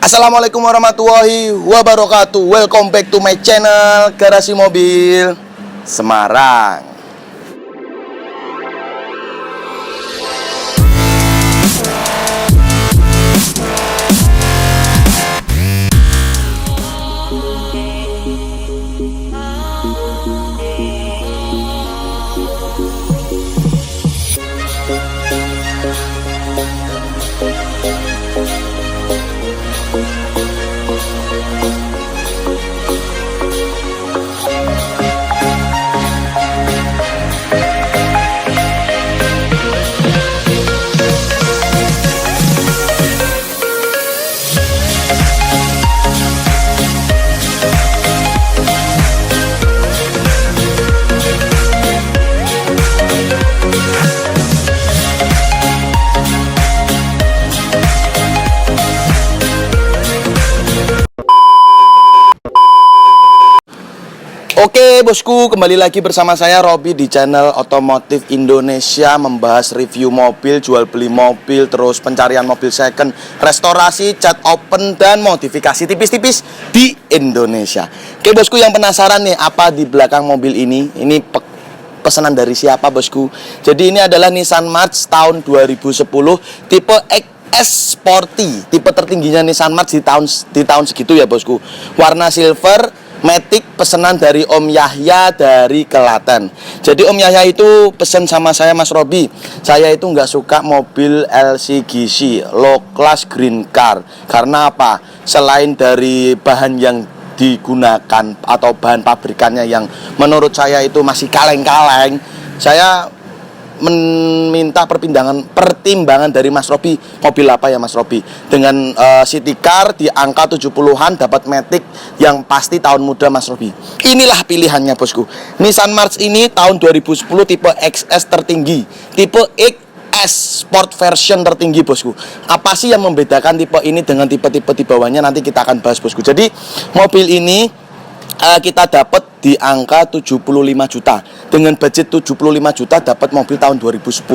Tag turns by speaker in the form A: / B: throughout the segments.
A: Assalamualaikum warahmatullahi wabarakatuh. Welcome back to my channel Garasi Mobil Semarang. Oke bosku, kembali lagi bersama saya Robi di channel Otomotif Indonesia, membahas review mobil, jual beli mobil, terus pencarian mobil second, restorasi, cat open, dan modifikasi tipis-tipis di Indonesia. Oke bosku, yang penasaran nih apa di belakang mobil ini? Ini pesanan dari siapa bosku? Jadi ini adalah Nissan March tahun 2010 tipe XS Sporty, tipe tertingginya Nissan March di tahun segitu ya bosku. Warna silver, matic, pesanan dari Om Yahya dari Kelaten. Jadi Om Yahya itu pesen sama saya, Mas Robi, saya itu nggak suka mobil LCGC low class green car. Karena apa? Selain dari bahan yang digunakan atau bahan pabrikannya yang menurut saya itu masih kaleng-kaleng, saya meminta pertimbangan dari Mas Robi, mobil apa ya Mas Robi? Dengan city car di angka 70-an, dapat matic yang pasti tahun muda Mas Robi. Inilah pilihannya bosku. Nissan March ini tahun 2010 tipe XS tertinggi, tipe XS Sport version tertinggi bosku. Apa sih yang membedakan tipe ini dengan tipe-tipe di bawahnya? Nanti kita akan bahas bosku. Jadi mobil ini kita dapat di angka 75 juta. Dengan budget 75 juta dapat mobil tahun 2010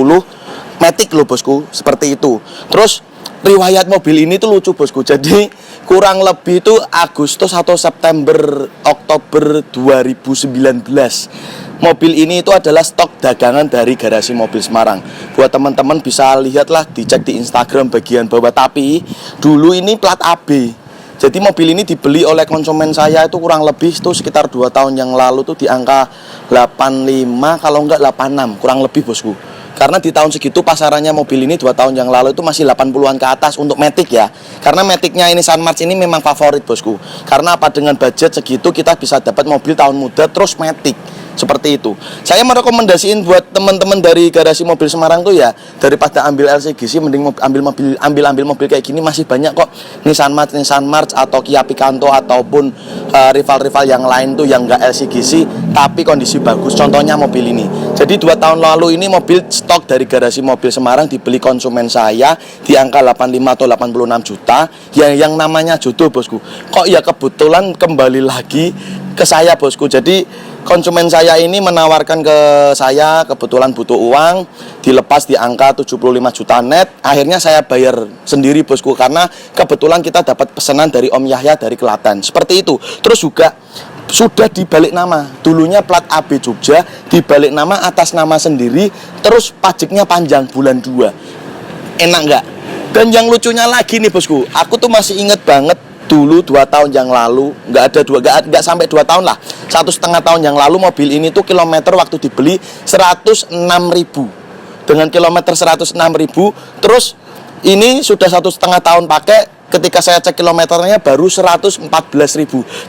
A: matic loh bosku, seperti itu. Terus riwayat mobil ini tuh lucu bosku. Jadi kurang lebih itu Agustus atau September Oktober 2019 mobil ini itu adalah stok dagangan dari Garasi Mobil Semarang. Buat teman-teman bisa lihatlah, dicek di Instagram bagian bawah. Tapi dulu ini plat AB. Jadi mobil ini dibeli oleh konsumen saya itu kurang lebih itu sekitar 2 tahun yang lalu tuh di angka 85 kalau enggak 86 kurang lebih bosku. Karena di tahun segitu pasarannya mobil ini 2 tahun yang lalu itu masih 80-an ke atas untuk matic ya. Karena maticnya ini Nissan March ini memang favorit bosku. Karena apa, dengan budget segitu kita bisa dapat mobil tahun muda terus matic. Seperti itu. Saya merekomendasiin buat teman-teman dari Garasi Mobil Semarang tuh ya, daripada ambil LCGC mending ambil mobil kayak gini. Masih banyak kok Nissan March atau Kia Picanto ataupun rival-rival yang lain tuh yang enggak LCGC tapi kondisi bagus. Contohnya mobil ini. Jadi 2 tahun lalu ini mobil stok dari Garasi Mobil Semarang dibeli konsumen saya di angka 85 atau 86 juta. Yang namanya jodoh bosku. Kok ya kebetulan kembali lagi ke saya bosku. Jadi konsumen saya ini menawarkan ke saya, kebetulan butuh uang, dilepas di angka 75 juta net. Akhirnya saya bayar sendiri bosku, karena kebetulan kita dapat pesanan dari Om Yahya dari Kelaten. Seperti itu. Terus juga sudah dibalik nama. Dulunya plat AB Jogja, dibalik nama atas nama sendiri, terus pajaknya panjang bulan 2. Enak nggak? Dan yang lucunya lagi nih bosku, aku tuh masih inget banget dulu 2 tahun yang lalu, nggak sampai 2 tahun lah, 1,5 tahun yang lalu mobil ini tuh kilometer waktu dibeli 106.000. Dengan kilometer 106.000, terus ini sudah 1,5 tahun pakai. Ketika saya cek kilometernya baru 114.000.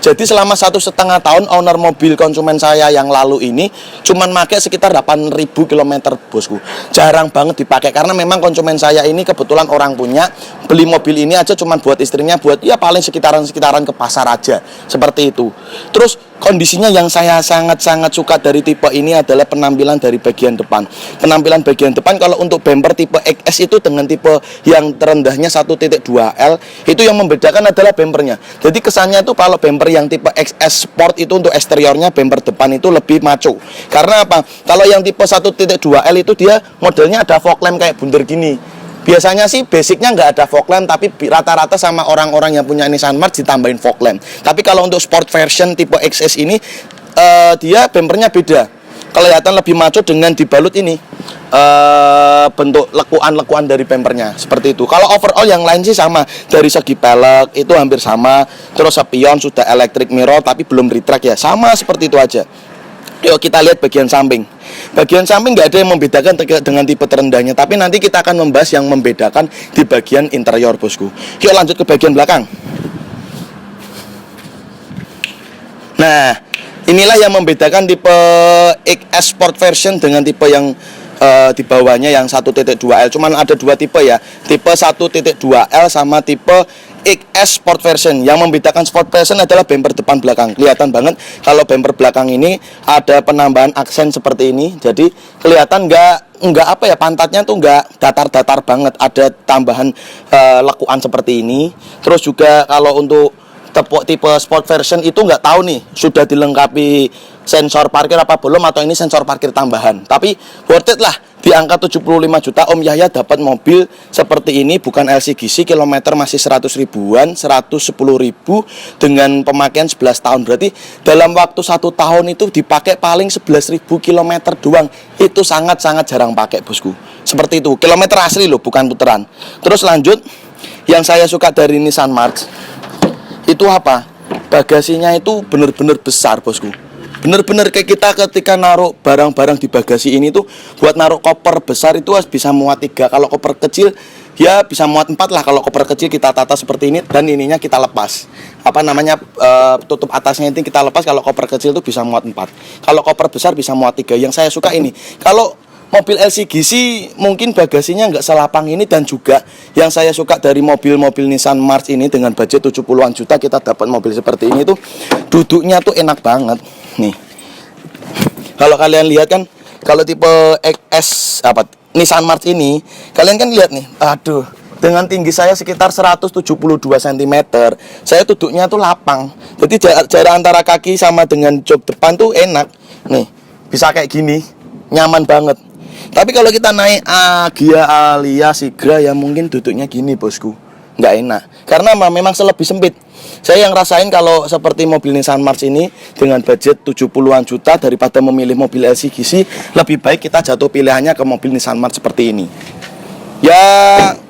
A: Jadi selama 1,5 tahun owner mobil konsumen saya yang lalu ini cuman pakai sekitar 8.000 kilometer bosku. Jarang banget dipakai karena memang konsumen saya ini kebetulan orang punya, beli mobil ini aja cuman buat istrinya, buat ya paling sekitaran ke pasar aja. Seperti itu. Terus kondisinya yang saya sangat-sangat suka dari tipe ini adalah penampilan dari bagian depan. Penampilan bagian depan kalau untuk bumper tipe XS itu dengan tipe yang terendahnya 1.2L, itu yang membedakan adalah bumpernya. Jadi kesannya itu kalau bumper yang tipe XS Sport itu untuk eksteriornya, bumper depan itu lebih maco. Karena apa? Kalau yang tipe 1.2L itu dia modelnya ada fog lamp kayak bundar gini. Biasanya sih basicnya nggak ada fog lamp, tapi rata-rata sama orang-orang yang punya Nissan March ditambahin fog lamp. Tapi kalau untuk sport version tipe XS ini dia bempernya beda, kelihatan lebih maco dengan dibalut ini bentuk lekuan-lekuan dari bempernya seperti itu. Kalau overall yang lain sih sama, dari segi pelek itu hampir sama. Terus spion sudah electric mirror tapi belum retract ya, sama seperti itu aja. Yuk kita lihat bagian samping. Bagian samping nggak ada yang membedakan dengan tipe terendahnya, tapi nanti kita akan membahas yang membedakan di bagian interior, bosku. Yuk lanjut ke bagian belakang. Nah, inilah yang membedakan tipe XS Sport version dengan tipe yang di bawahnya yang 1.2L. Cuman ada dua tipe ya, tipe 1.2L sama tipe XS Sport version. Yang membedakan Sport version adalah bumper depan belakang. Kelihatan banget kalau bumper belakang ini ada penambahan aksen seperti ini. Jadi kelihatan nggak apa ya, pantatnya tuh nggak datar-datar banget. Ada tambahan lekuan seperti ini. Terus juga kalau untuk tipe sport version itu nggak tahu nih sudah dilengkapi sensor parkir apa belum, atau ini sensor parkir tambahan. Tapi worth it lah, di angka 75 juta Om Yahya dapat mobil seperti ini, bukan LCGC, kilometer masih 100 ribuan, 110 ribu dengan pemakaian 11 tahun. Berarti dalam waktu 1 tahun itu dipakai paling 11 ribu kilometer doang. Itu sangat-sangat jarang pakai, bosku. Seperti itu, kilometer asli loh, bukan puteran. Terus lanjut, yang saya suka dari Nissan March itu apa? Bagasinya itu bener-bener besar, bosku. Bener-bener kayak kita ketika naruh barang-barang di bagasi ini tuh, buat naruh koper besar itu bisa muat 3. Kalau koper kecil ya bisa muat 4 lah. Kalau koper kecil kita tata seperti ini dan ininya kita lepas. Apa namanya, tutup atasnya ini kita lepas. Kalau koper kecil itu bisa muat 4. Kalau koper besar bisa muat 3. Yang saya suka ini, kalau mobil LCGC mungkin bagasinya nggak selapang ini. Dan juga yang saya suka dari mobil-mobil Nissan March ini, dengan budget 70-an juta kita dapat mobil seperti ini tuh, duduknya tuh enak banget. Nih, kalau kalian lihat kan, kalau tipe XS Nissan March ini, kalian kan lihat nih, aduh, dengan tinggi saya sekitar 172 cm, saya duduknya tuh lapang. Jadi jarak antara kaki sama dengan jok depan tuh enak. Nih, bisa kayak gini, nyaman banget. Tapi kalau kita naik Agya, Alia, Sigra ya mungkin duduknya gini, bosku, nggak enak, karena memang lebih sempit. Saya yang rasain kalau seperti mobil Nissan March ini dengan budget 70-an juta, daripada memilih mobil LCGC, lebih baik kita jatuh pilihannya ke mobil Nissan March seperti ini. Ya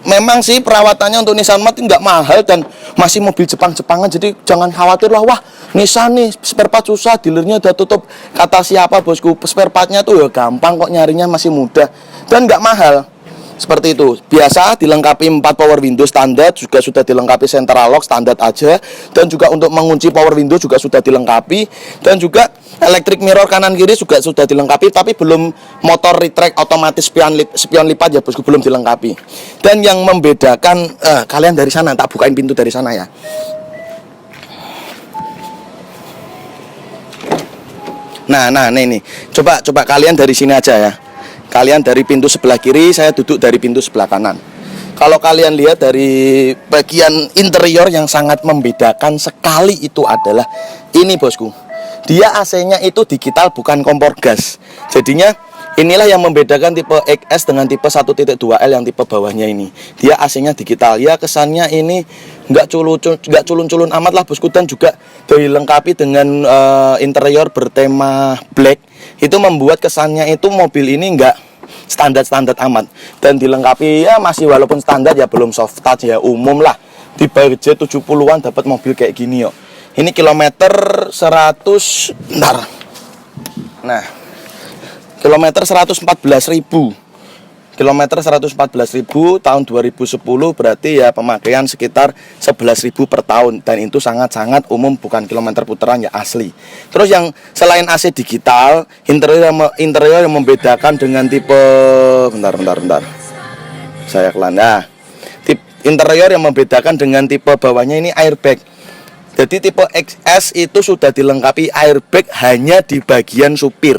A: memang sih perawatannya untuk Nissan March nggak mahal dan masih mobil Jepang-Jepangan, jadi jangan khawatir lah, wah Nissan nih spare part susah, dealernya udah tutup. Kata siapa, bosku? Spare partnya tuh ya gampang kok, nyarinya masih mudah dan nggak mahal. Seperti itu, biasa dilengkapi 4 power window standar, juga sudah dilengkapi central lock standar aja. Dan juga untuk mengunci power window juga sudah dilengkapi. Dan juga electric mirror kanan kiri juga sudah dilengkapi, tapi belum motor retract otomatis spion lipat ya, bosku, belum dilengkapi. Dan yang membedakan, kalian dari sana, tak bukain pintu dari sana ya. Nah nih, coba kalian dari sini aja ya. Kalian dari pintu sebelah kiri, saya duduk dari pintu sebelah kanan. Kalau kalian lihat dari bagian interior, yang sangat membedakan sekali itu adalah ini, bosku. Dia AC-nya itu digital, bukan kompor gas. Jadinya inilah yang membedakan tipe XS dengan tipe 1.2L yang tipe bawahnya ini. Dia AC-nya digital. Ya kesannya ini nggak culun-culun amat lah, bosku. Dan juga dilengkapi dengan interior bertema black. Itu membuat kesannya itu mobil ini nggak standar-standar amat. Dan dilengkapi ya masih walaupun standar ya belum soft touch ya, umum lah. Di budget 70-an dapat mobil kayak gini yuk. Ini kilometer 100, bentar. Nah, kilometer 114.000. Kilometer 114.000 tahun 2010, berarti ya pemakaian sekitar 11.000 per tahun. Dan itu sangat-sangat umum, bukan kilometer puteran ya, asli. Terus yang selain AC digital, interior yang membedakan dengan tipe, bentar. Saya kelanda. Interior yang membedakan dengan tipe bawahnya ini airbag. Jadi tipe XS itu sudah dilengkapi airbag hanya di bagian supir.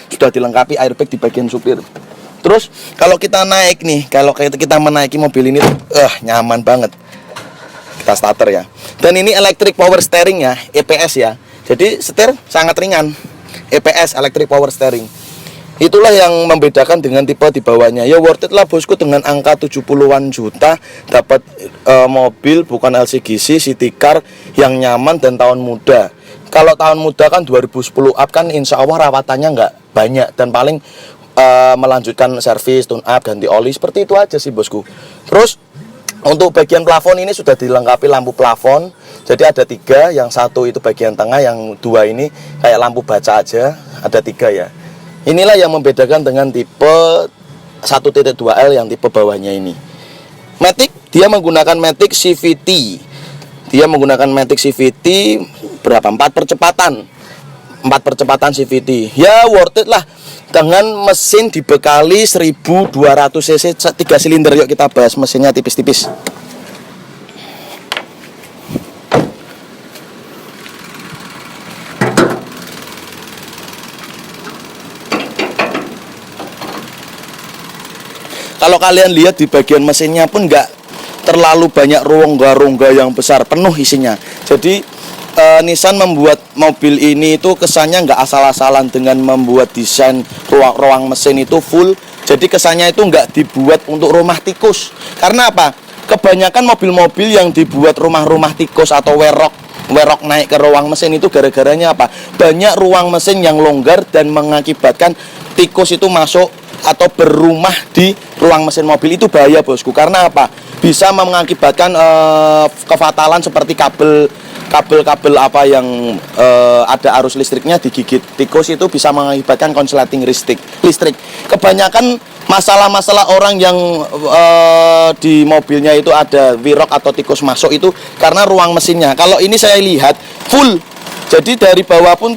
A: Sudah dilengkapi airbag di bagian supir. Terus kalau kita naik nih, kalau kita menaiki mobil ini nyaman banget. Kita starter ya. Dan ini electric power steering ya, EPS ya. Jadi setir sangat ringan. EPS, electric power steering. Itulah yang membedakan dengan tipe di bawahnya. Ya worth it lah bosku, dengan angka 70-an juta dapat mobil bukan LCGC city car yang nyaman dan tahun muda. Kalau tahun muda kan 2010 up kan insya Allah rawatannya nggak banyak dan paling melanjutkan servis, tune up, ganti oli, seperti itu aja sih bosku. Terus untuk bagian plafon ini sudah dilengkapi lampu plafon. Jadi ada 3, yang satu itu bagian tengah, yang 2 ini kayak lampu baca aja, ada 3 ya. Inilah yang membedakan dengan tipe 1.2L yang tipe bawahnya ini. Matic, dia menggunakan Matic CVT. Dia menggunakan Matic CVT berapa? 4 percepatan. 4 percepatan CVT. Ya worth it lah. Dengan mesin dibekali 1200 cc 3 silinder. Yuk kita bahas mesinnya tipis-tipis. Kalau kalian lihat di bagian mesinnya pun nggak terlalu banyak rongga-rongga yang besar, penuh isinya. Jadi Nissan membuat mobil ini itu kesannya nggak asal-asalan dengan membuat desain ruang mesin itu full. Jadi kesannya itu nggak dibuat untuk rumah tikus. Karena apa? Kebanyakan mobil-mobil yang dibuat rumah-rumah tikus atau werok naik ke ruang mesin itu gara-garanya apa? Banyak ruang mesin yang longgar dan mengakibatkan tikus itu masuk atau berumah di ruang mesin mobil. Itu bahaya bosku. Karena apa? Bisa mengakibatkan kefatalan seperti kabel apa yang ada arus listriknya digigit tikus, itu bisa mengakibatkan konsleting listrik. Kebanyakan masalah-masalah orang yang di mobilnya itu ada wirok atau tikus masuk itu karena ruang mesinnya. Kalau ini saya lihat full. Jadi dari bawah pun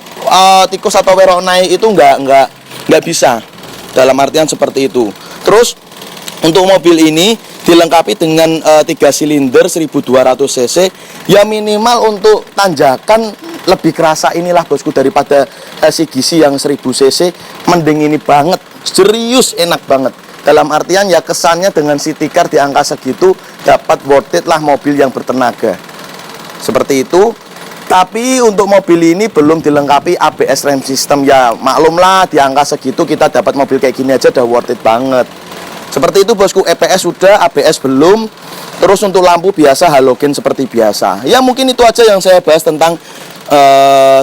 A: tikus atau wirok naik itu nggak bisa. Dalam artian seperti itu. Terus untuk mobil ini dilengkapi dengan 3 silinder 1200 cc. Ya minimal untuk tanjakan lebih kerasa inilah bosku daripada LCGC yang 1000 cc. Mending ini banget. Serius enak banget. Dalam artian ya kesannya dengan city car di angka segitu dapat worth it lah mobil yang bertenaga. Seperti itu. Tapi untuk mobil ini belum dilengkapi ABS rem system. Ya maklumlah di angka segitu kita dapat mobil kayak gini aja udah worth it banget. Seperti itu bosku, EPS sudah, ABS belum. Terus untuk lampu biasa halogen seperti biasa. Ya mungkin itu aja yang saya bahas tentang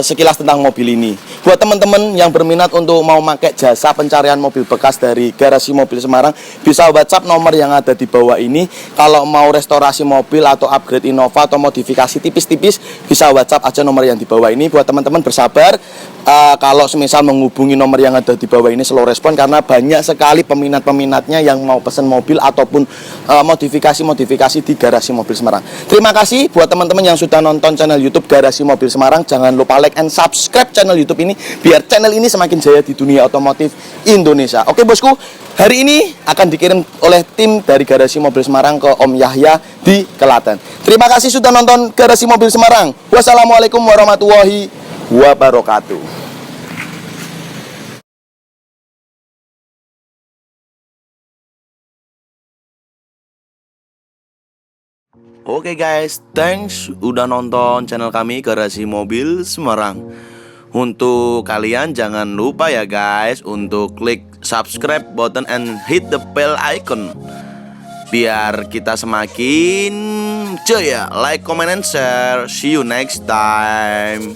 A: sekilas tentang mobil ini. Buat teman-teman yang berminat untuk mau pakai jasa pencarian mobil bekas dari Garasi Mobil Semarang, bisa WhatsApp nomor yang ada di bawah ini. Kalau mau restorasi mobil atau upgrade Innova atau modifikasi tipis-tipis, bisa WhatsApp aja nomor yang di bawah ini. Buat teman-teman bersabar, kalau semisal menghubungi nomor yang ada di bawah ini slow respon, karena banyak sekali peminat-peminatnya yang mau pesen mobil ataupun modifikasi di Garasi Mobil Semarang. Terima kasih buat teman-teman yang sudah nonton channel YouTube Garasi Mobil Semarang. Jangan lupa like and subscribe channel YouTube ini biar channel ini semakin jaya di dunia otomotif Indonesia. Oke bosku, hari ini akan dikirim oleh tim dari Garasi Mobil Semarang ke Om Yahya di Kelaten. Terima kasih sudah nonton Garasi Mobil Semarang. Wassalamualaikum warahmatullahi wabarakatuh. Oke guys, thanks udah nonton channel kami Garasi Mobil Semarang. Untuk kalian jangan lupa ya guys untuk klik subscribe button and hit the bell icon biar kita semakin jaya. Like, comment, and share. See you next time.